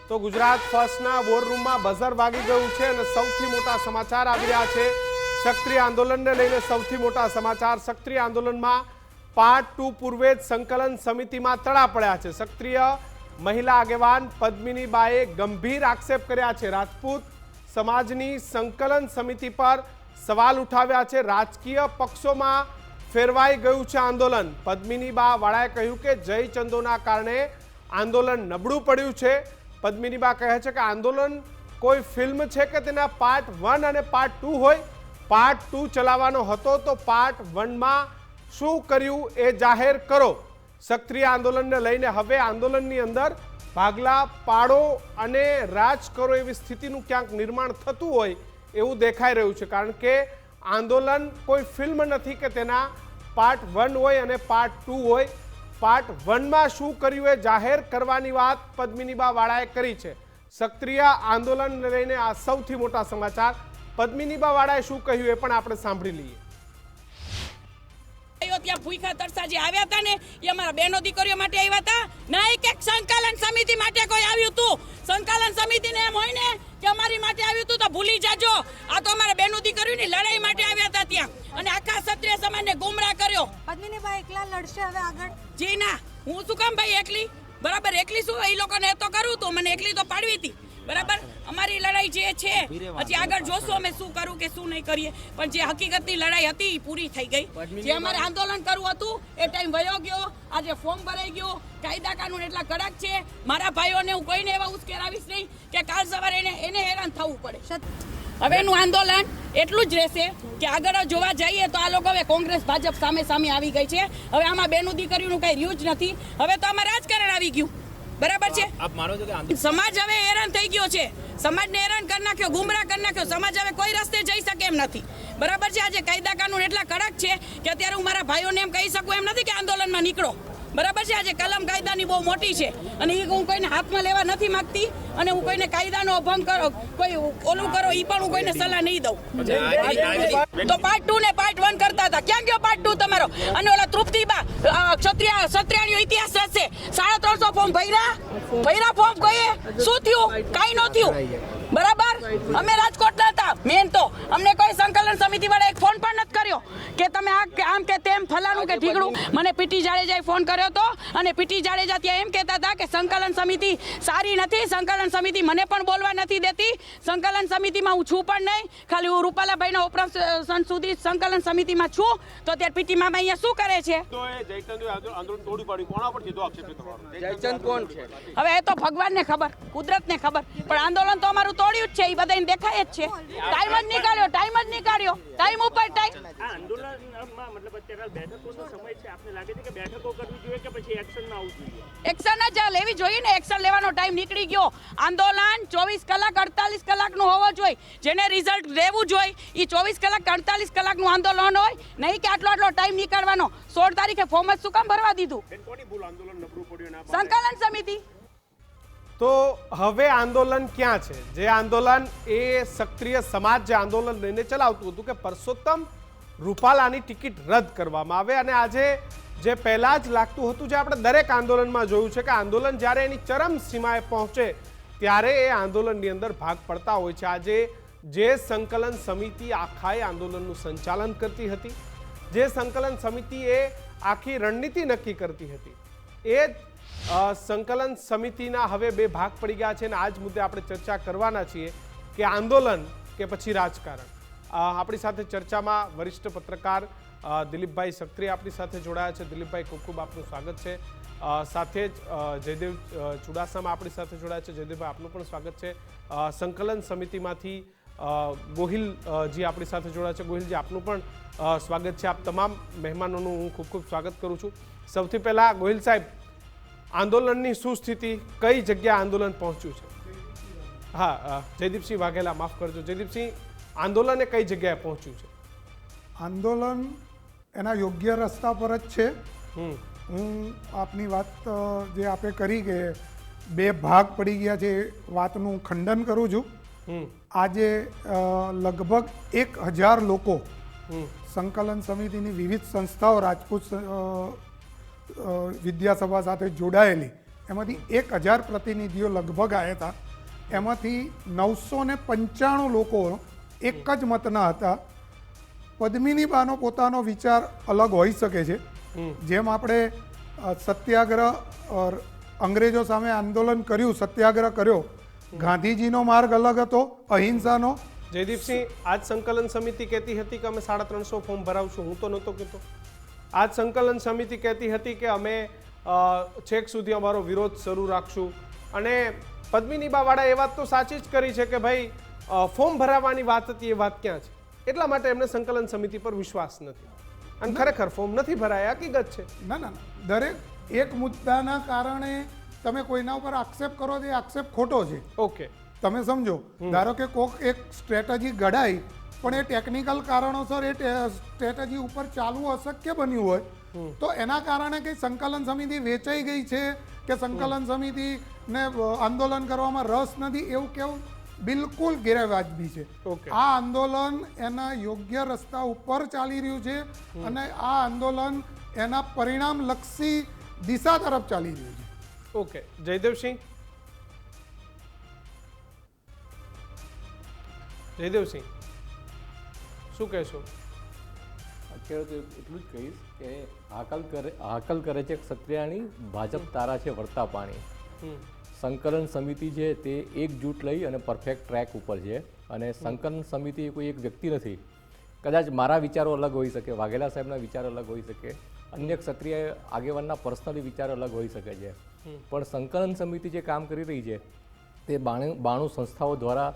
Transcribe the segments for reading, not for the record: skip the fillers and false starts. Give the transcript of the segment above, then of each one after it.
તો ગુજરાત ફર્સ્ટના વોર રૂમમાં બઝર વાગી ગયું છે અને સૌથી મોટા સમાચાર આવી રહ્યા છે ક્ષત્રિય આંદોલનને લઈને સૌથી મોટા સમાચાર ક્ષત્રિય આંદોલનમાં પાર્ટ 2 પૂર્વે જ સંકલન સમિતિમાં તડા પડ્યા છે। ક્ષત્રિય મહિલા આગેવાન પદ્મિનીબાએ ગંભીર આક્ષેપ કર્યા છે। રાજપૂત સમાજની સંકલન સમિતિ પર સવાલ ઉઠાવ્યા છે। રાજકીય પક્ષોમાં ફેરવાઈ ગયું છે આંદોલન। પદ્મિનીબા વાળાએ કહ્યું કે જયચંદોના કારણે આંદોલન નબળું પડ્યું છે। પદ્મિનીબા કહે છે કે આંદોલન કોઈ ફિલ્મ છે કે તેના પાર્ટ 1 અને પાર્ટ 2 હોય। પાર્ટ 2 ચલાવવાનો હતો તો પાર્ટ 1 માં શું કર્યું એ જાહેર કરો। ક્ષત્રિય આંદોલનને લઈને હવે આંદોલનની અંદર ભાગલા પાડો અને રાજ કરો એવી સ્થિતિનું ક્યાંક નિર્માણ થતું હોય એવું દેખાઈ રહ્યું છે, કારણ કે આંદોલન કોઈ ફિલ્મ નથી કે તેના પાર્ટ 1 હોય અને પાર્ટ 2 હોય। પાર્ટ 1 માં શું કર્યું એ જાહેર કરવાની વાત પદ્મિનીબા વાળાએ કરી છે। ક્ષત્રિય આંદોલનને લઈને આ સૌથી મોટા સમાચાર। પદ્મિનીબા વાળાએ શું કહ્યું એ પણ આપણે સાંભળી લઈએ। ત્યાં ભૂખા તરસા જે આવ્યા હતા ને એ અમારા બહેનો દીકરીઓ માટે આવ્યા હતા, નહીં કે સંકલન સમિતિ માટે કોઈ આવ્યું હતું। સંકલન સમિતિને એમ હોય ને કે અમારી માટે આવ્યું હતું તો ભૂલી જાજો, આ તો અમારા બહેનો દીકરીઓની લડાઈ માટે આવ્યા હતા ત્યાં, અને આખા ક્ષત્રિય સમાજને ગુમરાહ કર્યો। પદ્મિનીબા એકલા લડશે હવે આગળ? જી ના, હું શું કામ ભાઈ એકલી? બરાબર, એકલી શું એ લોકોને તો કરવું તો મને એકલી તો પાડવી હતી, બરાબર। અમારી લડાઈ જે છે હજી આગળ જોશું અમે શું કરું કે શું નહીં કરીએ, પણ જે હકીકતની લડાઈ હતી એ પૂરી થઈ ગઈ। જે અમારે આંદોલન કરવું હતું એ ટાઈમ વયો ગયો, આજે ફોર્મ ભરાઈ ગયો, કાયદા કાનૂન એટલા કડક છે। મારા ભાઈઓને હું કોઈને એવા ઉશ્કેરાવીશ નહીં કે કાલ સવારે એને હેરાન થવું પડે। હવેનું આંદોલન એટલું જ રહેશે કે આગળ જોવા જઈએ તો આ લોકો હવે કોંગ્રેસ ભાજપ સામે સામે આવી ગઈ છે। હવે આમાં બેનું દીકરીઓનું કઈ રહ્યું જ નથી, હવે તો આમાં રાજકારણ આવી ગયું, બરાબર છે। આપ માનો છો કે સમાજ હવે હેરાન થઈ ગયો છે, સમાજને હેરાન કરી નાખ્યો, ગુમરાહ કરી નાખ્યો। સમાજ હવે કોઈ રસ્તે જઈ શકે એમ નથી, બરાબર છે। આજે કાયદા કાનૂન એટલા કડક છે કે અત્યારે હું મારા ભાઈઓને એમ કહી શકું એમ નથી કે આંદોલનમાં નીકળો, બરાબર છે। આજે કલમ કાયદાની બહુ મોટી છે અને એ હું કોઈને હાથમાં લેવા નથી માંગતી, અને હું કોઈને કાયદાનો અભંગ કરો, કોઈ ઓલું કરો એ પણ હું કોઈને સલાહ નહીં દઉં। તો પાર્ટ 2 ને પાર્ટ 1 કરતા હતા, ક્યાં ગયો પાર્ટ 2 તમારો? અને ઓલા તૃપ્તિબા ક્ષત્રિયાણીઓ ઇતિહાસ હશે, 350 ફોર્મ ભર્યા ફોર્મ કહીએ શું થયું? કાંઈ ન થયું, બરાબર। અમે રાજકોટના હતા મેન, તો અમને કોઈ સંકલન સમિતિ વાળા એક ફોન પણ નથી કર્યો કે તમે આમ કે તેમ ફલાણું કે ઠીકડું। મને પીટી જાડેજાએ ફોન કર્યો હતો અને પીટી જાડેજા ત્યાં એમ કહેતા હતા કે સંકલન સમિતિ સારી નથી, સંકલન સમિતિ મને પણ બોલવા નથી દેતી, સંકલન સમિતિમાં હું છું પણ નહીં, ખાલી હું રૂપાલાભાઈના ઓપરેશન સુધી સંકલન સમિતિમાં છું। તો ત્યારે પીટી મામા અહીંયા શું કરે છે? જયચંદ કોણ છે? હવે એ તો ભગવાનને ખબર, કુદરતને ખબર, પણ આંદોલન તો અમારું તોડ્યું જ છે, એ બધાને દેખાય જ છે। ટાઈમ જ નીકાળ્યો, ટાઈમ ઉપર ટાઈમ। આંદોલનમાં મતલબ અત્યારે બેઠકોનો સમય છે, આપને લાગે છે કે બેઠકો કરવી જોઈએ કે પછી એક્શનમાં આવવું જોઈએ? એક્શન જ લેવી જોઈએ ને, એક્શન લેવાનો ટાઈમ નીકળી ગયો। આંદોલન 24 કલાક 48 કલાકનું હોવો જોઈએ, જેને રિઝલ્ટ લેવું જોઈએ એ 24 કલાક 48 કલાકનું આંદોલન હોય, નહીં કે આટલો ટાઈમ નીકાળવાનો। 16 તારીખે ફોર્મ જ શું કામ ભરવા દીધું? સંકલન સમિતિ। તો હવે આંદોલન ક્યાં છે? જે આંદોલન એ ક્ષત્રિય સમાજ જે આંદોલન લઈને ચલાવતું હતું કે પરસોત્તમ રૂપાલાની ટિકિટ રદ કરવામાં આવે, અને આજે જે પહેલા જ લાગતું હતું, જે આપણે દરેક આંદોલનમાં જોયું છે કે આંદોલન જ્યારે એની ચરમ સીમાએ પહોંચે ત્યારે એ આંદોલનની અંદર ભાગ પડતા હોય છે। આજે જે સંકલન સમિતિ આખાએ આંદોલનનું સંચાલન કરતી હતી, જે સંકલન સમિતિ એ આખી રણનીતિ નક્કી કરતી હતી, એ સંકલન સમિતિના હવે બે ભાગ પડી ગયા છે, અને આ જ મુદ્દે આપણે ચર્ચા કરવાના છીએ કે આંદોલન કે પછી રાજકારણ। આપણી સાથે ચર્ચામાં વરિષ્ઠ પત્રકાર દિલીપભાઈ સક્રિય આપણી સાથે જોડાયા છે। દિલીપભાઈ, ખૂબ ખૂબ આપનું સ્વાગત છે। સાથે જ જયદેવ ચુડાસમા આપણી સાથે જોડાયા છે। જયદેવભાઈ, આપનું પણ સ્વાગત છે। સંકલન સમિતિમાંથી ગોહિલજી આપણી સાથે જોડાયા છે। ગોહિલજી, આપનું પણ સ્વાગત છે। આપ તમામ મહેમાનોનું હું ખૂબ ખૂબ સ્વાગત કરું છું। સૌથી પહેલાં ગોહિલ સાહેબ, આંદોલનની શું સ્થિતિ, કઈ જગ્યા આંદોલન પહોંચ્યું છે? હા, જયદીપસિંહ વાઘેલા, માફ કરજો જયદીપસિંહ, આંદોલન કઈ જગ્યાએ પહોંચ્યું છે? આંદોલન એના યોગ્ય રસ્તા પર જ છે। હું આપની વાત જે આપે કરી કે બે ભાગ પડી ગયા છે એ વાતનું ખંડન કરું છું। આજે લગભગ 1000 લોકો સંકલન સમિતિની વિવિધ સંસ્થાઓ રાજપૂત વિદ્યાસભા સાથે જોડાયેલી એમાંથી 1000 પ્રતિનિધિઓ લગભગ આવ્યા હતા. એમાંથી 995 લોકો એક જ મતના હતા. પદ્મિની બાનો પોતાનો વિચાર અલગ હોઈ શકે છે. જેમ આપણે સત્યાગ્રહ અંગ્રેજો સામે આંદોલન કર્યું, સત્યાગ્રહ કર્યો, ગાંધીજીનો માર્ગ અલગ હતો, અહિંસાનો. જયદીપસિંહ, આજ સંકલન સમિતિ કહેતી હતી કે અમે 350 ફોર્મ ભરાવશું. હું તો નહોતો કહેતો. આજ સંકલન સમિતિ કહેતી હતી કે અમે છેક સુધી અમારો વિરોધ શરૂ રાખશું. અને પદ્મિની બાવાળા એ વાત તો સાચી જ કરી છે કે ભાઈ ફોર્મ ભરાવવાની વાત હતી, એ વાત ક્યાં છે? એટલા માટે એમને સંકલન સમિતિ પર વિશ્વાસ નથી. અને ખરેખર ફોર્મ નથી ભરાયા, હકીકત છે. ના ના, દરેક એક મુદ્દાના કારણે તમે કોઈના ઉપર આક્ષેપ કરો તો એ આક્ષેપ ખોટો છે. ઓકે, તમે સમજો, ધારો કે કોક એક સ્ટ્રેટેજી ઘડાઈ પણ એ ટેકનિકલ કારણોસર એ સ્ટ્રેટેજી ઉપર ચાલવું અશક્ય બન્યું હોય તો એના કારણે કંઈ સંકલન સમિતિ વેચાઈ ગઈ છે કે સંકલન સમિતિને આંદોલન કરવામાં રસ નથી એવું કેવું બિલકુલ ગેરવાજબી છે. આ આંદોલન એના યોગ્ય રસ્તા ઉપર ચાલી રહ્યું છે અને આ આંદોલન એના પરિણામલક્ષી દિશા તરફ ચાલી રહ્યું છે. ઓકે, જયદેવસિંહ. જયદેવસિંહ, શું કહેશો? અત્યારે તો એટલું જ કહીશ કે હાકલ કરે છે ક્ષત્રિયાની, ભાજપ તારા છે વળતા પાણી. સંકલન સમિતિ છે તે એકજૂટ લઈ અને પરફેક્ટ ટ્રેક ઉપર છે. અને સંકલન સમિતિ કોઈ એક વ્યક્તિ નથી. કદાચ મારા વિચારો અલગ હોઈ શકે, વાઘેલા સાહેબના વિચાર અલગ હોઈ શકે, અન્ય ક્ષત્રિય આગેવાનના પર્સનલી વિચાર અલગ હોઈ શકે છે, પણ સંકલન સમિતિ જે કામ કરી રહી છે તે 92 સંસ્થાઓ દ્વારા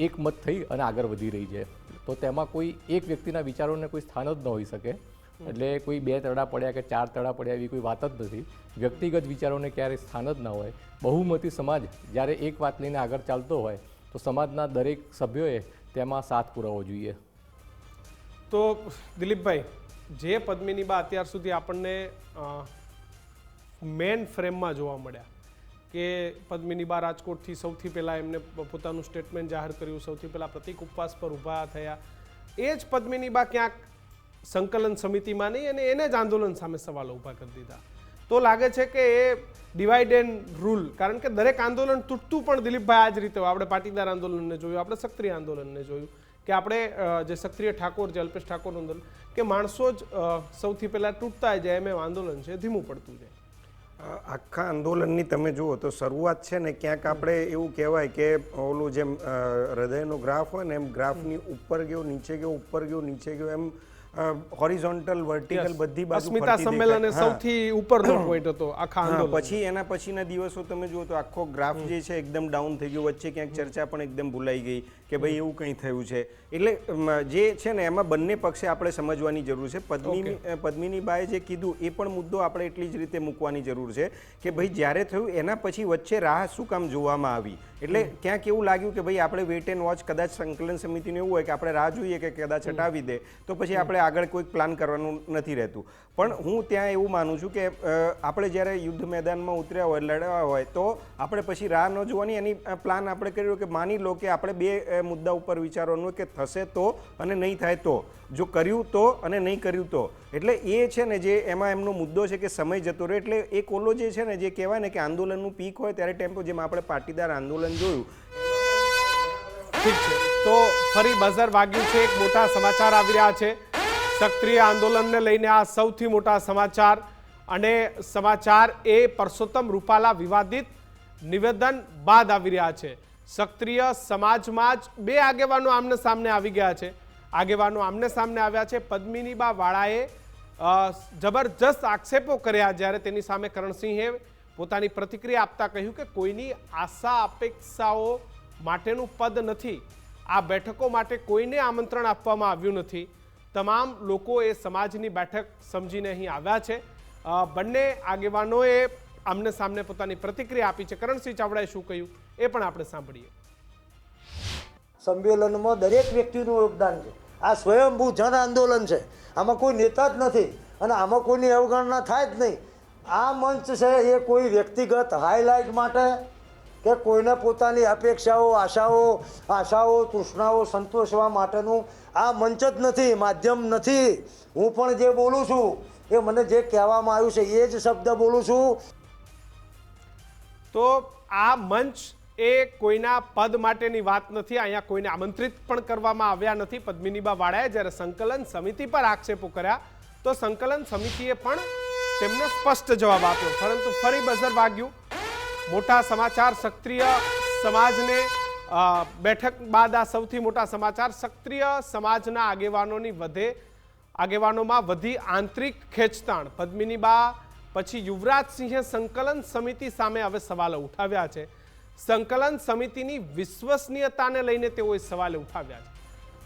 એકમત થઈ અને આગળ વધી રહી છે. તો તેમાં કોઈ એક વ્યક્તિના વિચારોને કોઈ સ્થાન જ ન હોઈ શકે. એટલે કોઈ 2 તરડા પડ્યા કે 4 તરડા પડ્યા એવી કોઈ વાત જ નથી. વ્યક્તિગત વિચારોને ક્યારેય સ્થાન જ ના હોય. બહુમતી સમાજ જ્યારે એક વાત લઈને આગળ ચાલતો હોય તો સમાજના દરેક સભ્યોએ તેમાં સાથ પુરાવવો જોઈએ. તો દિલીપભાઈ, જે પદ્મિની બા અત્યાર સુધી આપણને મેન ફ્રેમમાં જોવા મળ્યા કે પદ્મિની બા રાજકોટથી સૌથી પહેલાં એમને પોતાનું સ્ટેટમેન્ટ જાહેર કર્યું, સૌથી પહેલાં પ્રતિક ઉપવાસ પર ઊભા થયા, એ જ પદ્મિની બા ક્યાંક સંકલન સમિતિમાં નહીં અને એને જ આંદોલન સામે સવાલો ઊભા કરી દીધા. તો લાગે છે કે એ ડિવાઇડ એન્ડ રૂલ, કારણ કે દરેક આંદોલન તૂટતું પણ દિલીપભાઈ આ જ રીતે હોય. આપણે પાટીદાર આંદોલનને જોયું, આપણે ક્ષત્રિય આંદોલનને જોયું, કે આપણે જે ક્ષત્રિય ઠાકોર જે અલ્પેશ ઠાકોર આંદોલન, કે માણસો જ સૌથી પહેલાં તૂટતા જાય એમ આંદોલન છે ધીમું પડતું જાય. આખા આંદોલનની તમે જુઓ તો શરૂઆત છે ને ક્યાંક આપણે એવું કહેવાય કે ઓલું જેમ હૃદયનો ગ્રાફ હોય ને એમ ગ્રાફની ઉપર ગયો, નીચે ગયો, ઉપર ગયો, નીચે ગયો, એમ હોરિઝોન્ટલ વર્ટિકલ બધી બાજુ અસ્મિતા સંમેલન સૌથી ઉપરનો પોઈન્ટ હતો આખા આંદોલન. પછી એના પછીના દિવસો તમે જુઓ તો આખો ગ્રાફ જે છે એકદમ ડાઉન થઈ ગયો. વચ્ચે ક્યાંક ચર્ચા પણ એકદમ ભૂલાઈ ગઈ કે ભાઈ એવું કંઈ થયું છે. એટલે જે છે ને એમાં બંને પક્ષે આપણે સમજવાની જરૂર છે. પદ્મિની બાએ જે કીધું એ પણ મુદ્દો આપણે એટલી જ રીતે મૂકવાની જરૂર છે કે ભાઈ જ્યારે થયું એના પછી વચ્ચે રાહ શું કામ જોવામાં આવી. એટલે ક્યાંક એવું લાગ્યું કે ભાઈ આપણે વેઇટ એન્ડ વોચ, કદાચ સંકલન સમિતિને એવું હોય કે આપણે રાહ જોઈએ કે કદાચ હટાવી દે તો પછી આપણે આગળ કોઈક પ્લાન કરવાનું નથી રહેતું. પણ હું ત્યાં એવું માનું છું કે આપણે જ્યારે યુદ્ધ મેદાનમાં ઉતર્યા હોય, લડવા હોય તો આપણે પછી રાહ ન જોવાની, એની પ્લાન આપણે કર્યો કે માની લો કે આપણે 2 મુદ્દા ઉપર વિચારવાનું કે થશે તો અને નહીં થાય તો, જો કર્યું તો અને નહીં કર્યું તો. એટલે એ છે ને જે એમાં એમનો મુદ્દો છે કે સમય જતો રહે. એટલે એક ઓલો જે છે ને જે કહેવાય ને કે આંદોલનનું પીક હોય ત્યારે ટેમ્પો, જેમ આપણે પાટીદાર આંદોલન જોયું. ઠીક છે, તો ફરી બઝર વાગ્યું છે. એક મોટા સમાચાર આવી રહ્યા છે ક્ષત્રિય આંદોલનને લઈને. આ સૌથી મોટા સમાચાર, અને સમાચાર એ પરસોત્તમ રૂપાલા વિવાદિત નિવેદન બાદ આવી રહ્યા છે. ક્ષત્રિય સમાજમાં જ 2 આગેવાનો આમને સામને આવી ગયા છે. આગેવાનો આમને સામને આવ્યા છે. પદ્મિની બા વાળાએ જબરજસ્ત આક્ષેપો કર્યા, જ્યારે તેની સામે કરણસિંહે પોતાની પ્રતિક્રિયા આપતા કહ્યું કે કોઈની આશા અપેક્ષાઓ માટેનું પદ નથી. આ બેઠકો માટે કોઈને આમંત્રણ આપવામાં આવ્યું નથી. તમામ લોકો એ સમાજની બેઠક સમજીને અહીં આવ્યા છે. બંને આગેવાનોએ આમને સામને પોતાની પ્રતિક્રિયા આપી છે. કરણસિંહ ચાવડાએ શું કહ્યું એ પણ આપણે સાંભળીએ. સંમેલનમાં દરેક વ્યક્તિનું યોગદાન છે. આ સ્વયંભૂ જન આંદોલન છે. આમાં કોઈ નેતા જ નથી અને આમાં કોઈની અવગણના થાય જ નહીં. આ મંચ છે એ કોઈ વ્યક્તિગત હાઇલાઇટ માટે કે કોઈને પોતાની અપેક્ષાઓ, આશાઓ, તૃષ્ણાઓ સંતોષવા માટેનું આ મંચ જ નથી, માધ્યમ નથી. હું પણ જે બોલું છું એ મને જે કહેવામાં આવ્યું છે એ જ શબ્દ બોલું છું. તો આ મંચ એ કોઈના પદ માટેની વાત નથી, અહીંયા કોઈને આમંત્રિત પણ કરવામાં આવ્યા નથી. પદ્મિનીબા વાળાએ જ્યારે સંકલન સમિતિ પર આક્ષેપો કર્યા તો સંકલન સમિતિએ પણ તેમને સ્પષ્ટ જવાબ આપ્યો, પરંતુ ફરી બઝર વાગ્યું. મોટા સમાચાર ક્ષત્રિય સમાજને બેઠક બાદ આ સૌથી મોટા સમાચાર. ક્ષત્રિય સમાજના આગેવાનોમાં વધી આંતરિક ખેંચતાણ. પદ્મિનીબા પછી યુવરાજસિંહે સંકલન સમિતિ સામે હવે સવાલો ઉઠાવ્યા છે. સંકલન સમિતિની વિશ્વસનીયતાને લઈને તેઓએ સવાલ ઉઠાવ્યા છે.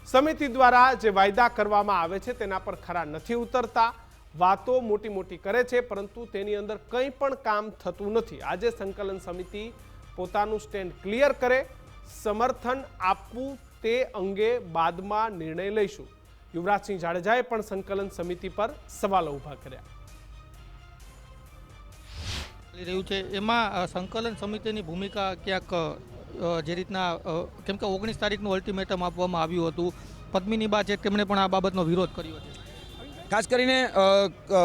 સમિતિ દ્વારા જે વાયદા કરવામાં આવે છે તેના પર ખરા નથી ઉતરતા, વાતો મોટી મોટી કરે છે, પરંતુ તેની અંદર કંઈ પણ કામ થતું નથી. આજે સંકલન સમિતિ પોતાનું સ્ટેન્ડ ક્લિયર કરે, સમર્થન આપવું તે અંગે બાદમાં નિર્ણય લઈશું. યુવરાજસિંહ જાડેજાએ પણ સંકલન સમિતિ પર સવાલો ઊભા કર્યા. રહ્યું છે એમાં સંકલન સમિતિની ભૂમિકા ક્યાંક જે રીતના કેમ કે 19 તારીખનું અલ્ટિમેટમ આપવામાં આવ્યું હતું, પદ્મિનીબા છે તેમણે પણ આ બાબતનો વિરોધ કર્યો છે. ખાસ કરીને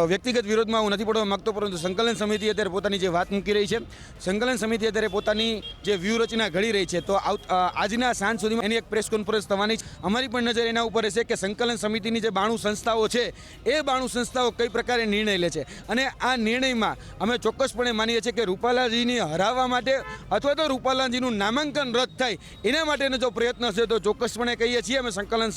વ્યક્તિગત વિરોધમાં હું નથી પડવા માગતો, પરંતુ સંકલન સમિતિ અત્યારે પોતાની જે વાત મૂકી રહી છે, સંકલન સમિતિ અત્યારે પોતાની જે વ્યૂહરચના ઘડી રહી છે, તો આજના સાંજ સુધીમાં એની એક પ્રેસ કોન્ફરન્સ થવાની છે. અમારી પણ નજર એના ઉપર રહેશે કે સંકલન સમિતિની જે 92 સંસ્થાઓ છે એ 92 સંસ્થાઓ કઈ પ્રકારે નિર્ણય લે છે, અને આ નિર્ણયમાં અમે ચોક્કસપણે માનીએ છીએ કે રૂપાલાજીની હરાવવા માટે અથવા તો રૂપાલાજીનું નામાંકન રદ થાય એના માટેનો જો પ્રયત્ન છે તો ચોક્કસપણે કહીએ છીએ અમે સંકલન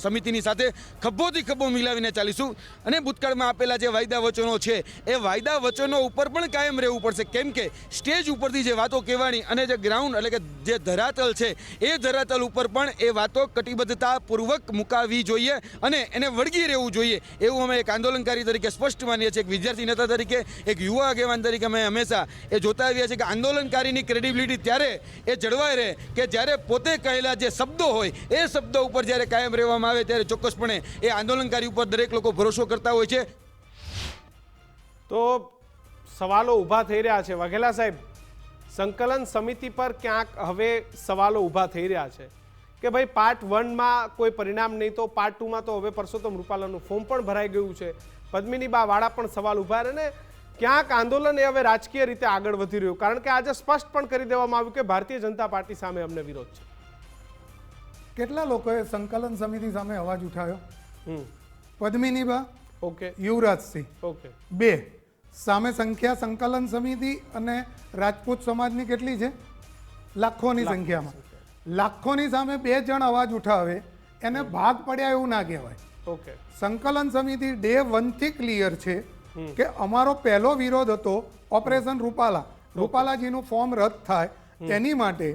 સમિતિની સાથે ખભોથી ખભો મિલાવીને ચાલીશું. અને ભૂતકાળમાં આપેલા જે વાયદા વચનો છે એ વાયદા વચનો ઉપર પણ કાયમ રહેવું પડશે, કેમ કે સ્ટેજ ઉપરથી જે વાતો કહેવાની અને જે ગ્રાઉન્ડ એટલે કે જે ધરાતલ છે એ ધરાતલ ઉપર પણ એ વાતો કટિબદ્ધતાપૂર્વક મુકાવી જોઈએ અને એને વળગી રહેવું જોઈએ, એવું અમે એક આંદોલનકારી તરીકે સ્પષ્ટ માનીએ છીએ. એક વિદ્યાર્થી નેતા તરીકે, એક યુવા આગેવાન તરીકે અમે હંમેશા એ જોતા આવ્યા છીએ કે આંદોલનકારીની ક્રેડિબિલિટી ત્યારે એ જળવાઈ રહે કે જ્યારે પોતે કહેલા જે શબ્દો હોય એ શબ્દો ઉપર જ્યારે કાયમ રહેવામાં આવે, ત્યારે ચોક્કસપણે એ આંદોલનકારી ઉપર દરેક લોકો ભરોસો કરતા હોય છે. તો સવાલો ઊભા થઈ રહ્યા છે. વાઘેલા સાહેબ, સંકલન સમિતિ પર ક્યાંક હવે સવાલો ઊભા થઈ રહ્યા છે કે ભાઈ પાર્ટ 1માં કોઈ પરિણામ નહીં તો પાર્ટ 2માં તો હવે પરસોત્તમ રૂપાલાનું ફોર્મ પણ ભરાઈ ગયું છે. પદ્મિનીબા વાળા પણ સવાલ ઊભા રહે ને ક્યાંક આંદોલન એ હવે રાજકીય રીતે આગળ વધી રહ્યું, કારણ કે આજે સ્પષ્ટ પણ કરી દેવામાં આવ્યું કે ભારતીય જનતા પાર્ટી સામે અમને વિરોધ છે. કેટલા લોકોએ સંકલન સમિતિ સામે અવાજ ઉઠાવ્યો? પદ્મિનીબા, ઓકે, યુવરાજસિંહ, ઓકે, 2. સામે સંખ્યા સંકલન સમિતિ અને રાજપૂત સમાજની કેટલી છે? લાખોની સંખ્યામાં. લાખોની સામે 2 જણ અવાજ ઉઠાવે એને ભાગ પડ્યા એવું ના કહેવાય. ઓકે. સંકલન સમિતિ ડે 1 થી ક્લિયર છે કે અમારો પહેલો વિરોધ હતો ઓપરેશન રૂપાલા, રૂપાલાજીનું ફોર્મ રદ થાય તેની માટે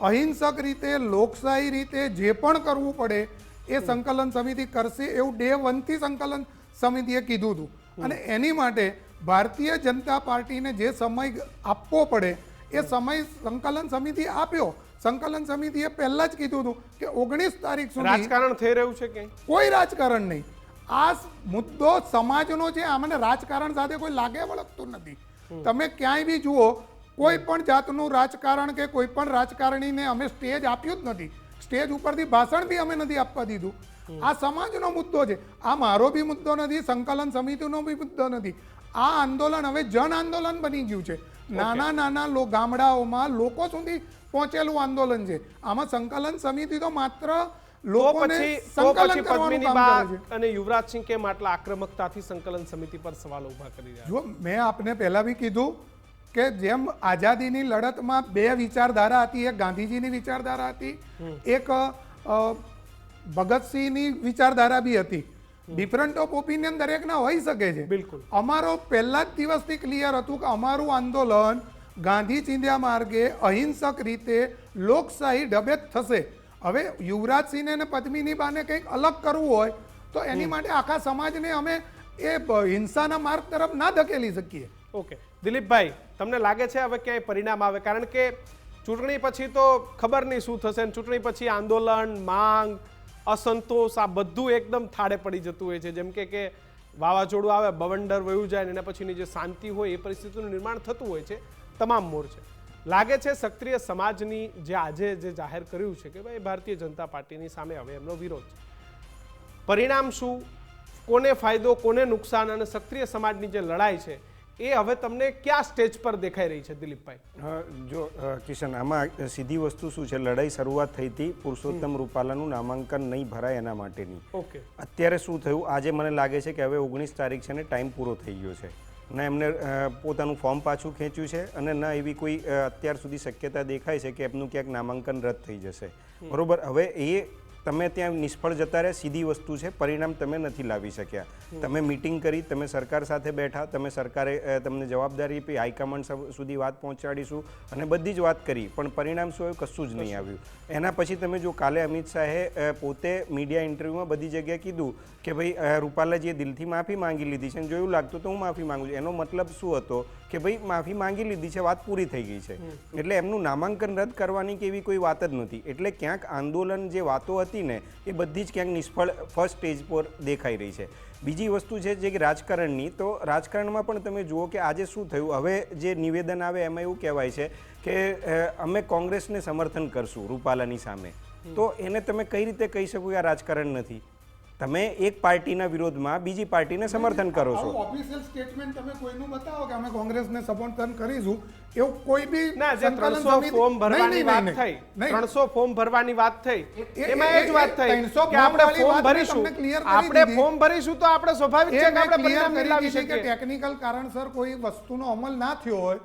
અહિંસક રીતે, લોકશાહી રીતે જે પણ કરવું પડે એ સંકલન સમિતિ કરશે એવું ડે 1 થી સંકલન સમિતિએ કીધું હતું. અને એની માટે ભારતીય જનતા પાર્ટીને જે સમય આપવો પડે એ સમય સંકલન સમિતિ આપ્યો. સંકલન સમિતિએ પહેલા જ કીધું હતું કે 19 તારીખ સુધી રાજકારણ થઈ રહ્યું છે કે કોઈ રાજકારણ નહીં. આ મુદ્દો સમાજનો છે, આમને રાજકારણ સાથે કોઈ લાગે વળગતું નથી. તમે ક્યાંય બી જુઓ કોઈ પણ જાતનું રાજકારણ કે કોઈ પણ રાજકારણીને અમે સ્ટેજ આપ્યું જ નથી. સ્ટેજ ઉપરથી ભાષણ બી અમે નથી આપવા દીધું. આ સમાજનો મુદ્દો છે. આ મારો બી મુદ્દો નથી, સંકલન સમિતિનો બી મુદ્દો નથી. આ આંદોલન હવે જન આંદોલન બની ગયું છે. નાના નાના ગામડાઓમાં લોકો સુધી પહોંચેલું આંદોલન છે. આમાં સંકલન સમિતિ તો માત્ર લોકોને સંકલન કરવાનું કામ કરે છે. અને યુવરાજસિંહ કેમ આટલા આક્રમકતાથી સંકલન સમિતિ પર સવાલો ઊભા કરી રહ્યા? જો મેં આપને પહેલા બી કીધું કે જેમ આઝાદીની લડતમાં 2 વિચારધારા હતી, એક ગાંધીજીની વિચારધારા હતી, એક ભગતસિંહની વિચારધારા બી હતી. ડિફરન્ટ ઓફ ઓપિનિયન દરેકના હોઈ શકે છે. બિલકુલ. અમારો પહેલા જ દિવસથી ક્લિયર હતું કે અમારું આંદોલન ગાંધી ચિંધ્યા માર્ગે અહિંસક રીતે લોકશાહી ઢબે જ થશે. હવે યુવરાજસિંહને અને પદ્મિનીબાને કંઈક અલગ કરવું હોય તો એની માટે આખા સમાજને અમે એ હિંસાના માર્ગ તરફ ના ધકેલી શકીએ. ઓકે, દિલીપભાઈ, તમને લાગે છે હવે ક્યાંય પરિણામ આવે? કારણ કે ચૂંટણી પછી તો ખબર નહીં શું થશે, ચૂંટણી પછી આંદોલન, માંગ, અસંતોષ આ બધું એકદમ થાળે પડી જતું હોય છે. જેમ કે વાવાઝોડું આવે, બવંડર વયું જાય ને એના પછીની જે શાંતિ હોય એ પરિસ્થિતિનું નિર્માણ થતું હોય છે તમામ મોરચે. લાગે છે ક્ષત્રિય સમાજની જે આજે જે જાહેર કર્યું છે કે ભાઈ ભારતીય જનતા પાર્ટીની સામે હવે એમનો વિરોધ છે, પરિણામ શું, કોને ફાયદો, કોને નુકસાન, અને ક્ષત્રિય સમાજની જે લડાઈ છે એ હવે તમને ક્યાં સ્ટેજ પર દેખાઈ રહી છે દિલીપભાઈ? જો કિશન, આમાં સીધી વસ્તુ શું છે, લડાઈ શરૂઆત થઈ હતી પુરુષોત્તમ રૂપાલાનું નામાંકન નહીં ભરાય એના માટેની. ઓકે. અત્યારે શું થયું, આજે મને લાગે છે કે હવે 19 તારીખ છે ને ટાઈમ પૂરો થઈ ગયો છે. ના એમને પોતાનું ફોર્મ પાછું ખેંચ્યું છે અને ના એવી કોઈ અત્યાર સુધી શક્યતા દેખાય છે કે એમનું ક્યાંક નામાંકન રદ થઈ જશે. બરોબર. હવે એ તમે ત્યાં નિષ્ફળ જતા રહ્યા, સીધી વસ્તુ છે, પરિણામ તમે નથી લાવી શક્યા. તમે મીટિંગ કરી, તમે સરકાર સાથે બેઠા, તમે સરકારે તમને જવાબદારી આપી, હાઈકમાન્ડ સુધી વાત પહોંચાડીશું અને બધી જ વાત કરી, પણ પરિણામ શું આવ્યું? કશું જ નહીં આવ્યું. એના પછી તમે જો કાલે અમિત શાહે પોતે મીડિયા ઇન્ટરવ્યૂમાં બધી જગ્યાએ કીધું કે ભાઈ રૂપાલાજીએ દિલથી માફી માંગી લીધી છે અને જો એવું લાગતું તો હું માફી માંગુ છું. એનો મતલબ શું હતો કે ભાઈ માફી માંગી લીધી છે, વાત પૂરી થઈ ગઈ છે. એટલે એમનું નામાંકન રદ કરવાની કે એવી કોઈ વાત જ નહોતી. એટલે ક્યાંક આંદોલન જે વાતો હતી ને એ બધી જ ક્યાંક નિષ્ફળ ફર્સ્ટ સ્ટેજ પર દેખાઈ રહી છે. બીજી વસ્તુ છે જે રાજકારણની, તો રાજકારણમાં પણ તમે જુઓ કે આજે શું થયું. હવે જે નિવેદન આવે એમાં એવું કહેવાય છે કે અમે કોંગ્રેસને સમર્થન કરશું રૂપાલાની સામે. તો એને તમે કઈ રીતે કહી શકો કે આ રાજકારણ નથી? તમે એક પાર્ટીના વિરોધમાં બીજી પાર્ટીને સમર્થન કરો છો. ઓફિશિયલ સ્ટેટમેન્ટ તમે કોઈનું બતાવો કે અમે કોંગ્રેસને સમર્થન કરીશું, એવું કોઈ બી ના, જે 300 ફોર્મ ભરવાની વાત થઈ, 300 ફોર્મ ભરવાની વાત થઈ, એમાં એ જ વાત થઈ કે આપણે ફોર્મ ભરીશું, આપણે ફોર્મ ભરીશું તો આપણે સ્વાભાવિક છે કે આપણે પરિણામ લાવી શકીએ. ટેકનિકલ કારણસર કોઈ વસ્તુનો અમલ ના થયો હોય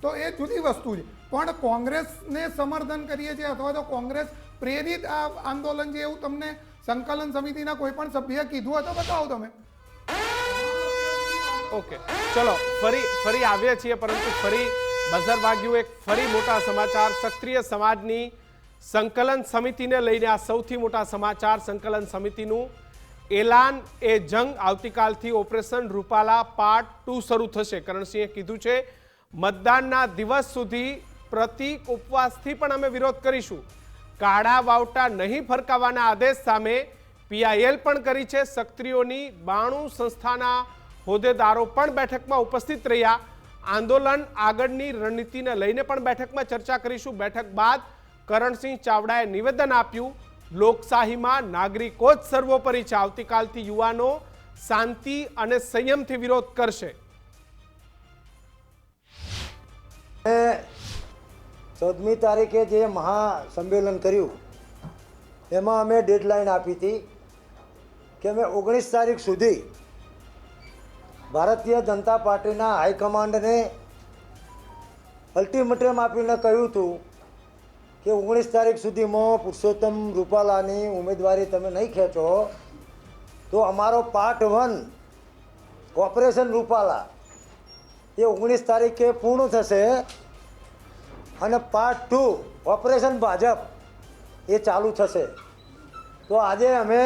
તો એ જુદી વસ્તુ છે, પણ કોંગ્રેસને સમર્થન કરીએ છીએ અથવા તો કોંગ્રેસ પ્રેરિત આ આંદોલન છે એવું તમને સંકલન સમિતિના કોઈ પણ સભ્ય કીધું હોય તો બતાવો તમે. ઓકે, ચલો ફરી આવ્યા છીએ, પરંતુ ફરી બઝર વાગ્યું. એક ફરી મોટા સમાચાર, ક્ષત્રિય સમાજની સંકલન સમિતિને લઈને આ સૌથી મોટા સમાચાર. સંકલન સમિતિનું એલાન એ જંગ. આવતીકાલથી ઓપરેશન રૂપાલા પાર્ટ 2 શરૂ થશે. કરણસિંહે કીધું છે મતદાનના દિવસ સુધી પ્રતિક ઉપવાસથી પણ અમે વિરોધ કરીશું. કાળા વાવટા નહીં ફરકાવવાના આદેશ સામે પીઆઈએલ પણ કરી છે. ક્ષત્રિયોની 92 સંસ્થાના હોદ્દેદારો પણ બેઠકમાં ઉપસ્થિત રહ્યા. આંદોલન આગળની રણનીતિને લઈને પણ બેઠકમાં ચર્ચા કરીશું. બેઠક બાદ કરણસિંહ ચાવડાએ નિવેદન આપ્યું, લોકશાહીમાં નાગરિકો જ સર્વોપરી છે. આવતીકાલથી યુવાનો શાંતિ અને સંયમથી વિરોધ કરશે. 14મી તારીખે જે મહાસંમેલન કર્યું એમાં અમે ડેડલાઇન આપી હતી કે અમે 19 તારીખ સુધી ભારતીય જનતા પાર્ટીના હાઈકમાન્ડને અલ્ટિમેટમ આપીને કહ્યું હતું કે 19 તારીખ સુધીમાં પુરુષોત્તમ રૂપાલાની ઉમેદવારી તમે નહીં ખેંચો તો અમારો પાર્ટ 1 ઓપરેશન રૂપાલા એ 19 તારીખે પૂર્ણ થશે અને પાર્ટ 2 ઓપરેશન ભાજપ એ ચાલુ થશે. તો આજે અમે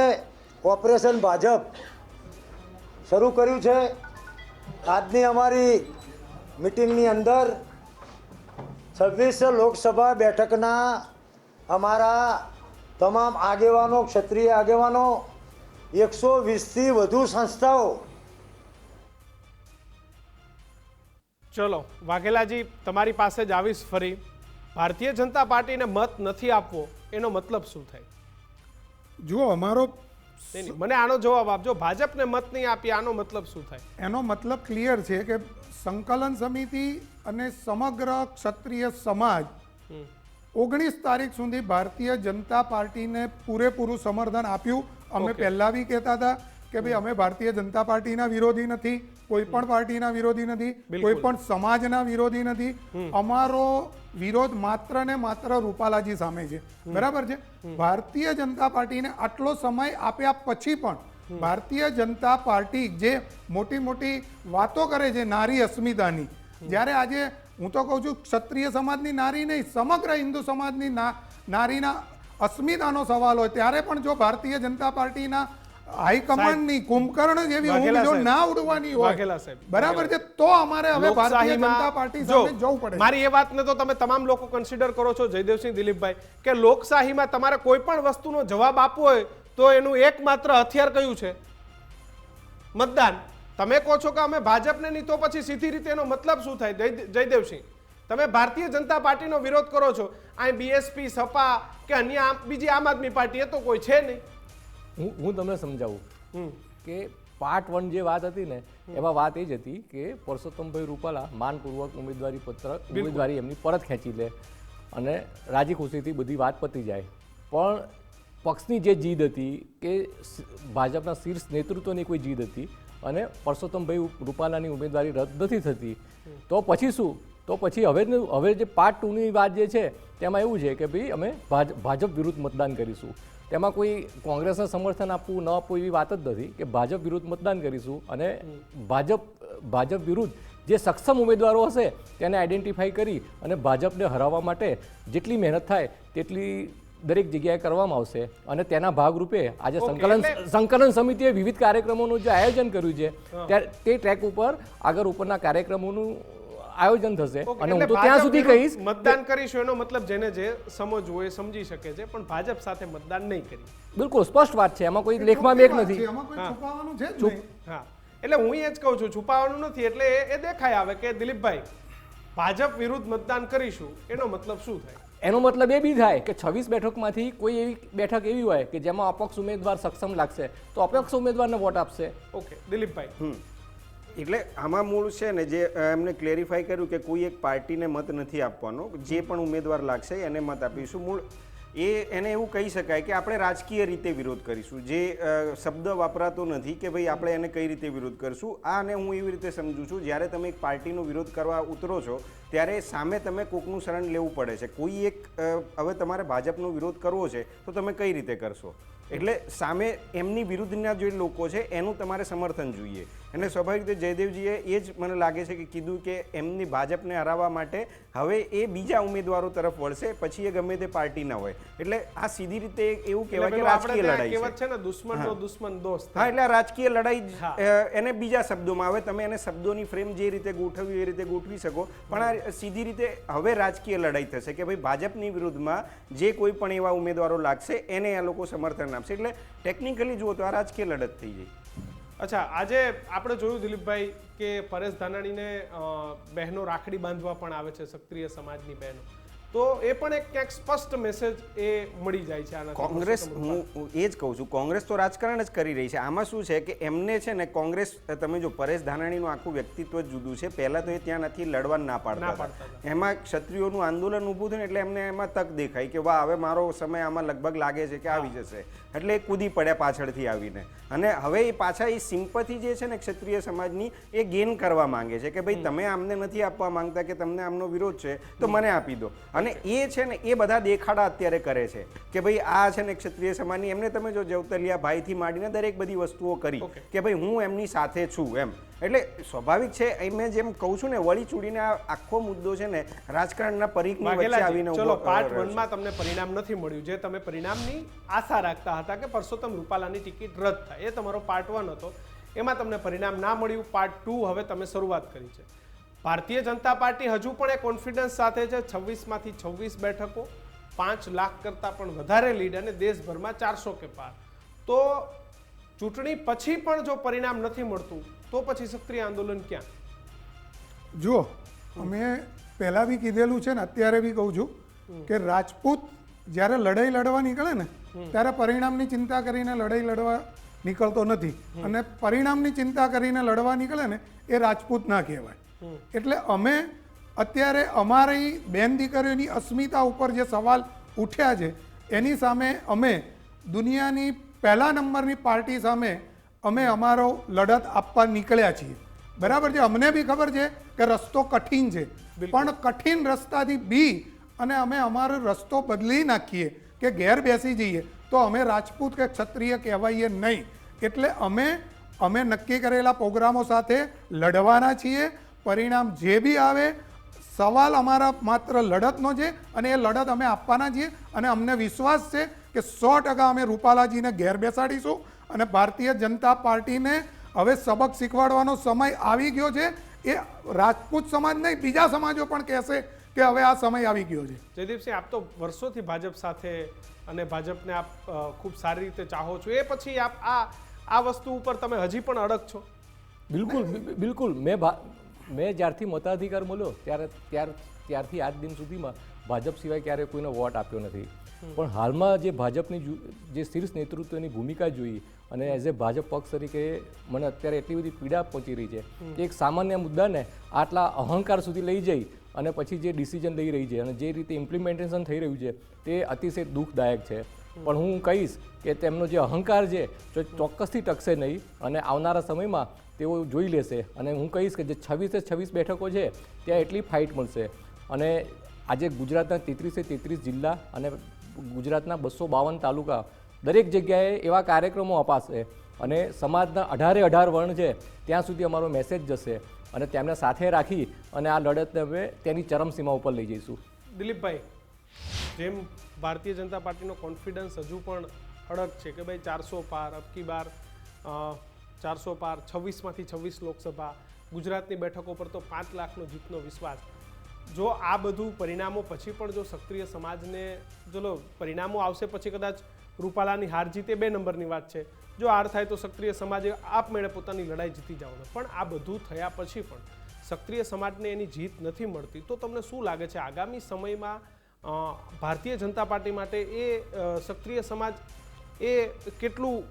ઓપરેશન ભાજપ શરૂ કર્યું છે. આજની અમારી મિટિંગની અંદર 26 લોકસભા બેઠકના અમારા તમામ આગેવાનો, ક્ષત્રિય આગેવાનો, 120થી વધુ સંસ્થાઓ. ચલો વાઘેલાજી, તમારી પાસે જ આવીશ ફરી. ભારતીય જનતા પાર્ટીને મત નથી આપવો એનો મતલબ શું થાય? જુઓ, અમારો મને આનો જવાબ આપજો. ભાજપને મત નહીં આપીએ આનો મતલબ શું થાય? એનો મતલબ ક્લિયર છે કે સંકલન સમિતિ અને સમગ્ર ક્ષત્રિય સમાજ 19 તારીખ સુધી ભારતીય જનતા પાર્ટીને પૂરેપૂરું સમર્થન આપ્યું. અમે પહેલા બી કહેતા હતા કે ભાઈ અમે ભારતીય જનતા પાર્ટીના વિરોધી નથી, કોઈ પણ પાર્ટીના વિરોધી નથી, કોઈ પણ સમાજના વિરોધી નથી. અમારો વિરોધ માત્ર ને માત્ર રૂપાલાજી સામે છે. બરાબર છે. ભારતીય જનતા પાર્ટીને આટલો સમય આપ્યા પછી પણ ભારતીય જનતા પાર્ટી જે મોટી મોટી વાતો કરે છે નારી અસ્મિતાની, જ્યારે આજે હું તો કહું છું ક્ષત્રિય સમાજની નારી નહીં, સમગ્ર હિન્દુ સમાજની નારીના અસ્મિતાનો સવાલ હોય ત્યારે પણ જો ભારતીય જનતા પાર્ટીના હાઈકમાન્ડની કુંભકર્ણ જેવી ઊંઘ જો ના ઉડવાની હોય, બરાબર છે, તો અમારે હવે ભારતીય જનતા પાર્ટી સામે જવું પડે. મારી એ વાતને તો તમે તમામ લોકો કન્સિડર કરો છો, જયદેવસિંહ, દિલીપભાઈ, કે લોકશાહીમાં તમારે કોઈ પણ વસ્તુનો જવાબ આપવો હોય તો એનું એકમાત્ર હથિયાર કયું છે? મતદાન. તમે કહો છો કે અમે ભાજપને નહીં, તો પછી સીધી રીતે એનો મતલબ શું થાય? જયદેવસિંહ, તમે ભારતીય જનતા પાર્ટીનો વિરોધ કરો છો, અહીં બીએસપી, સપા કે અન્ય બીજી આમ આદમી પાર્ટી એ તો કોઈ છે નહીં. હું તમને સમજાવું કે પાર્ટ 1 જે વાત હતી ને એમાં વાત એ જ હતી કે પરસોત્તમભાઈ રૂપાલા માનપૂર્વક ઉમેદવારી એમની પરત ખેંચી લે અને રાજી ખુશીથી બધી વાત પતી જાય. પણ પક્ષની જે જીદ હતી કે ભાજપના શીર્ષ નેતૃત્વની કોઈ જીદ હતી અને પરસોત્તમભાઈ રૂપાલાની ઉમેદવારી રદ નથી થતી, તો પછી શું? તો પછી હવે જે પાર્ટ 2ની વાત જે છે તેમાં એવું છે કે ભાઈ અમે ભાજપ વિરુદ્ધ મતદાન કરીશું. તેમાં કોઈ કોંગ્રેસને સમર્થન આપવું ન આપવું એવી વાત જ નથી કે ભાજપ વિરુદ્ધ મતદાન કરીશું અને ભાજપ વિરુદ્ધ જે સક્ષમ ઉમેદવારો હશે તેને આઈડેન્ટિફાઈ કરી અને ભાજપને હરાવવા માટે જેટલી મહેનત થાય તેટલી દરેક જગ્યાએ કરવામાં આવશે. અને તેના ભાગરૂપે આજે સંકલન સમિતિએ વિવિધ કાર્યક્રમોનું જે આયોજન કર્યું છે તે ટ્રેક ઉપર આગળ ઉપરના કાર્યક્રમોનું આયોજન થશે. અને હું તો ત્યાં સુધી કહીશ મતદાન કરીશું એનો મતલબ જેને જે સમજવું હોય સમજી શકે છે, પણ ભાજપ સાથે મતદાન નહીં કરી. બિલકુલ સ્પષ્ટ વાત છે, એમાં કોઈ લેખમાં મેક નથી. હા, એટલે હું એ જ કહું છું છુપાવવાનું નથી. એટલે એ દેખાય આવે કે દિલીપભાઈ ભાજપ વિરુદ્ધ મતદાન કરીશું એનો મતલબ શું થાય? એનો મતલબ એ બી થાય કે 26 બેઠકમાંથી કોઈ એવી બેઠક એવી હોય કે જેમાં અપક્ષ ઉમેદવાર સક્ષમ લાગશે તો અપક્ષ ઉમેદવારને વોટ આપશે. ઓકે દિલીપભાઈ, એટલે આમાં મૂળ છે ને જે એમને ક્લેરિફાઈ કર્યું કે કોઈ એક પાર્ટીને મત નથી આપવાનો, જે પણ ઉમેદવાર લાગશે એને મત આપીશું. મૂળ એને એવું કહી શકાય કે આપણે રાજકીય રીતે વિરોધ કરીશું. જે શબ્દ વાપરાતો નથી કે ભાઈ આપણે એને કઈ રીતે વિરોધ કરીશું. આને હું એવી રીતે સમજું છું, જ્યારે તમે એક પાર્ટીનો વિરોધ કરવા ઉતરો છો ત્યારે સામે તમે કોકનું શરણ લેવું પડે છે. કોઈ એક હવે તમારે ભાજપનો વિરોધ કરવો છે તો તમે કઈ રીતે કરશો? એટલે સામે એમની વિરુદ્ધના જે લોકો છે એનું તમારે સમર્થન જોઈએ. અને સ્વાભાવિક રીતે જયદેવજીએ એ જ મને લાગે છે કે કીધું કે એમની ભાજપને હરાવવા માટે હવે એ બીજા ઉમેદવારો તરફ વળશે, પછી એ ગમે તે પાર્ટીના હોય. એટલે આ સીધી રીતે એવું કહેવાય કે રાજકીય લડાઈ કહેવત છે ને, દુશ્મનનો દુશ્મન દોસ્ત. હા, એટલે રાજકીય લડાઈ એને બીજા શબ્દોમાં હવે તમે એને શબ્દોની ફ્રેમ જે રીતે ગોઠવી એ રીતે ગોઠવી શકો, પણ આ સીધી રીતે હવે રાજકીય લડાઈ થશે કે ભાઈ ભાજપની વિરુદ્ધમાં જે કોઈ પણ એવા ઉમેદવારો લાગશે એને આ લોકો સમર્થન આપશે. એટલે ટેકનિકલી જુઓ તો આ રાજકીય લડત થઈ જાય. અચ્છા, આજે આપણે જોયું દિલીપભાઈ કે પરેશ ધાનાણીને બહેનો રાખડી બાંધવા પણ આવે છે, ક્ષત્રિય સમાજની બહેનો. તો એ પણ એક ક્યાંક સ્પષ્ટ મેસેજ એ મળી જાય છે આના કોંગ્રેસ. હું એ જ કહું છું, કોંગ્રેસ તો રાજકારણ જ કરી રહી છે. આમાં શું છે કે એમને છે ને કોંગ્રેસ, તમે જો પરેશ ધાનાણીનું આખું વ્યક્તિત્વ જ જુદું છે. પહેલા તો એ ત્યાં નથી લડવા ના પાડતા, એમાં ક્ષત્રિયોનું આંદોલન ઊભું થયું એટલે એમને એમાં તક દેખાય કે વાહ હવે મારો સમય આમાં લગભગ લાગે છે કે આવી જશે, એટલે એ કૂદી પડ્યા પાછળથી આવીને. અને હવે એ પાછા એ સિમ્પથી જે છે ને ક્ષત્રિય સમાજની એ ગેઇન કરવા માંગે છે કે ભાઈ તમે આમને નથી આપવા માંગતા કે તમને આમનો વિરોધ છે તો મને આપી દો. અને એ છે ને એ બધા દેખાડા અત્યારે કરે છે કે ભાઈ આ છે ને ક્ષત્રિય સમાજની. એમને તમે જો જવતલિયા ભાઈથી માંડીને દરેક બધી વસ્તુઓ કરી કે ભાઈ હું એમની સાથે છું એમ. એટલે સ્વાભાવિક છે, મેં જેમ કહું છું ને વળી ચૂડીને આ આખો મુદ્દો છે ને રાજકારણના પરિઘની વચ્ચે આવીને ચલો પાર્ટ 1 માં તમને પરિણામ નથી મળ્યું, જે તમે પરિણામની આશા રાખતા હતા કે પરસોત્તમ રૂપાલાની ટિકિટ રદ થાય, એ તમારો પાર્ટ 1 હતો. એમાં તમને પરિણામ ના મળ્યું. પાર્ટ 2 હવે તમે શરૂઆત કરી છે. ભારતીય જનતા પાર્ટી હજુ પણ એ કોન્ફિડન્સ સાથે છે, 26 માંથી 26 બેઠકો, 5 લાખ કરતાં પણ વધારે લીડ અને દેશભરમાં 400 કે પાર. તો ચૂંટણી પછી પણ જો પરિણામ નથી મળતું તો પછી ક્ષત્રિય આંદોલન ક્યાં? જુઓ, અમે પહેલાં બી કીધેલું છે ને અત્યારે બી કહું છું કે રાજપૂત જ્યારે લડાઈ લડવા નીકળે ને ત્યારે પરિણામની ચિંતા કરીને લડાઈ લડવા નીકળતો નથી. અને પરિણામની ચિંતા કરીને લડવા નીકળે ને એ રાજપૂત ના કહેવાય. એટલે અમે અત્યારે અમારી બેન દીકરીઓની અસ્મિતા ઉપર જે સવાલ ઉઠ્યા છે એની સામે અમે દુનિયાની પહેલા નંબરની પાર્ટી સામે અમે અમારો લડત આપવા નીકળ્યા છીએ. બરાબર છે, અમને બી ખબર છે કે રસ્તો કઠિન છે, પણ કઠિન રસ્તાથી બી અને અમે અમારો રસ્તો બદલી નાખીએ કે ઘેર બેસી જઈએ તો અમે રાજપૂત કે ક્ષત્રિય કહેવાઈએ નહીં. એટલે અમે નક્કી કરેલા પ્રોગ્રામો સાથે લડવાના છીએ. પરિણામ જે બી આવે, સવાલ અમારા માત્ર લડતનો છે અને એ લડત અમે આપવાના છીએ. અને અમને વિશ્વાસ છે કે 100% અમે રૂપાલાજીને ઘેર બેસાડીશું અને ભારતીય જનતા પાર્ટીને હવે સબક શીખવાડવાનો સમય આવી ગયો છે. એ રાજપૂત સમાજ નહીં, બીજા સમાજો પણ કહેશે કે હવે આ સમય આવી ગયો છે. જયદીપસિંહ, આપ તો વર્ષોથી ભાજપ સાથે અને ભાજપને આપ ખૂબ સારી રીતે ચાહો છો, એ પછી આપ આ વસ્તુ ઉપર તમે હજી પણ અડગ છો? બિલકુલ. મેં જ્યારથી મતાધિકાર મળ્યો ત્યારથી આજ દિન સુધીમાં ભાજપ સિવાય ક્યારેય કોઈને વોટ આપ્યો નથી. પણ હાલમાં જે ભાજપની જે શીર્ષ નેતૃત્વની ભૂમિકા જોઈ અને એઝ એ ભાજપ પક્ષ તરીકે મને અત્યારે એટલી બધી પીડા પહોંચી રહી છે કે એક સામાન્ય મુદ્દાને આટલા અહંકાર સુધી લઈ જઈ અને પછી જે ડિસિઝન લઈ રહી છે અને જે રીતે ઇમ્પ્લિમેન્ટેશન થઈ રહ્યું છે તે અતિશય દુઃખદાયક છે. પણ હું કહીશ કે તેમનો જે અહંકાર છે જો ચોક્કસથી ટકશે નહીં અને આવનારા સમયમાં તેઓ જોઈ લેશે. અને હું કહીશ કે જે 26 બેઠકો છે ત્યાં એટલી ફાઇટ મળશે. અને આજે ગુજરાતના 33 જિલ્લા અને ગુજરાતના 252 તાલુકા દરેક જગ્યાએ એવા કાર્યક્રમો અપાશે અને સમાજના 18 વર્ણ છે ત્યાં સુધી અમારો મેસેજ જશે અને તેમને સાથે રાખી અને આ લડતને અમે તેની ચરમસીમા ઉપર લઈ જઈશું. દિલીપભાઈ, જેમ ભારતીય જનતા પાર્ટીનો કોન્ફિડન્સ હજુ પણ અડગ છે કે ભાઈ 400 પાર, અબકી બાર 400 પાર, 26માંથી 26 લોકસભા, ગુજરાતની બેઠકો પર તો 5 લાખનો જીતનો વિશ્વાસ. જો આ બધું પરિણામો પછી પણ જો સક્રિય સમાજને ચલો પરિણામો આવશે પછી કદાચ રૂપાલાની હાર જીતે 2 નંબરની વાત છે. જો હાર થાય તો સક્રિય સમાજે આપમેળે પોતાની લડાઈ જીતી જવાનો. પણ આ બધું થયા પછી પણ સક્રિય સમાજને એની જીત નથી મળતી તો તમને શું લાગે છે આગામી સમયમાં ભારતીય જનતા પાર્ટી માટે એ સક્રિય સમાજ એ કેટલું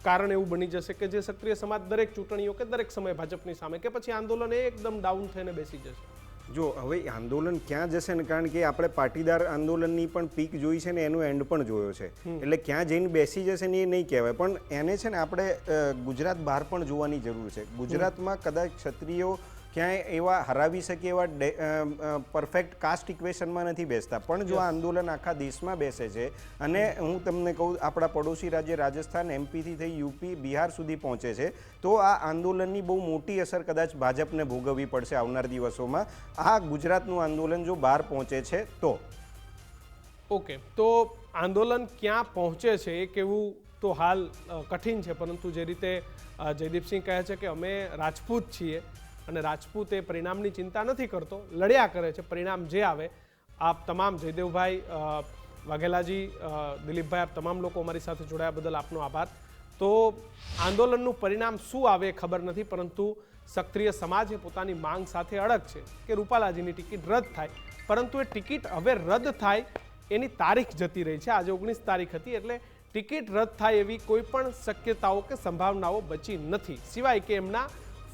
કારણ એવું બની જશે કે જે સક્રિય સમાજ દરેક ચૂંટણીઓ કે દરેક સમયે ભાજપની સામે કે પછી આંદોલન એકદમ ડાઉન થઈને બેસી જશે? જો હવે આંદોલન ક્યાં જશે ને, કારણ કે આપણે પાટીદાર આંદોલનની પણ પીક જોઈ છે ને એનો એન્ડ પણ જોયો છે, એટલે ક્યાં જઈને બેસી જશે ને એ નહીં કહેવાય. પણ એને છે ને આપણે ગુજરાત બહાર પણ જોવાની જરૂર છે. ગુજરાતમાં કદાચ ક્ષત્રિયો ક્યાંય એવા હરાવી શકે એવા પરફેક્ટ કાસ્ટ ઇક્વેશનમાં નથી બેસતા. પણ જો આ આંદોલન આખા દેશમાં બેસે છે અને હું તમને કહું આપણા પડોશી રાજ્ય રાજસ્થાન, એમપીથી થઈ યુપી, બિહાર સુધી પહોંચે છે તો આ આંદોલનની બહુ મોટી અસર કદાચ ભાજપને ભોગવવી પડશે આવનાર દિવસોમાં. આ ગુજરાતનું આંદોલન જો બહાર પહોંચે છે તો. ઓકે, તો આંદોલન ક્યાં પહોંચે છે એ કહેવું તો હાલ કઠિન છે, પરંતુ જે રીતે જયદીપસિંહ કહે છે કે અમે રાજપૂત છીએ અને રાજપૂત એ પરિણામની ચિંતા નથી કરતો, લડ્યા કરે છે, પરિણામ જે આવે. આપ તમામ જયદેવભાઈ, વાઘેલાજી, દિલીપભાઈ, આપ તમામ લોકો અમારી સાથે જોડાયા બદલ આપનો આભાર. તો આંદોલનનું પરિણામ શું આવે ખબર નથી, પરંતુ સક્રિય સમાજ એ પોતાની માંગ સાથે અડગ છે કે રૂપાલાજીની ટિકિટ રદ થાય. પરંતુ એ ટિકિટ હવે રદ થાય એની તારીખ જતી રહી છે. આજે 19 તારીખ હતી, એટલે ટિકિટ રદ થાય એવી કોઈ પણ શક્યતાઓ કે સંભાવનાઓ બચી નથી, સિવાય કે એમના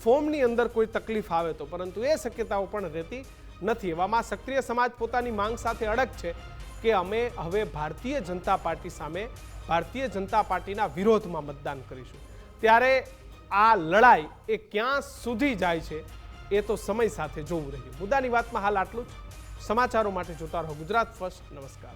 ફોર્મની અંદર કોઈ તકલીફ આવે તો. પરંતુ એ શક્યતાઓ પણ રહેતી નથી. એવામાં સક્રિય સમાજ પોતાની માંગ સાથે અડગ છે કે અમે હવે ભારતીય જનતા પાર્ટી સામે, ભારતીય જનતા પાર્ટીના વિરોધમાં મતદાન કરીશું. ત્યારે આ લડાઈ એ ક્યાં સુધી જાય છે એ તો સમય સાથે જોવું રહ્યું. મુદ્દાની વાતમાં હાલ આટલું જ. સમાચારો માટે જોતા રહો ગુજરાત ફર્સ્ટ. નમસ્કાર.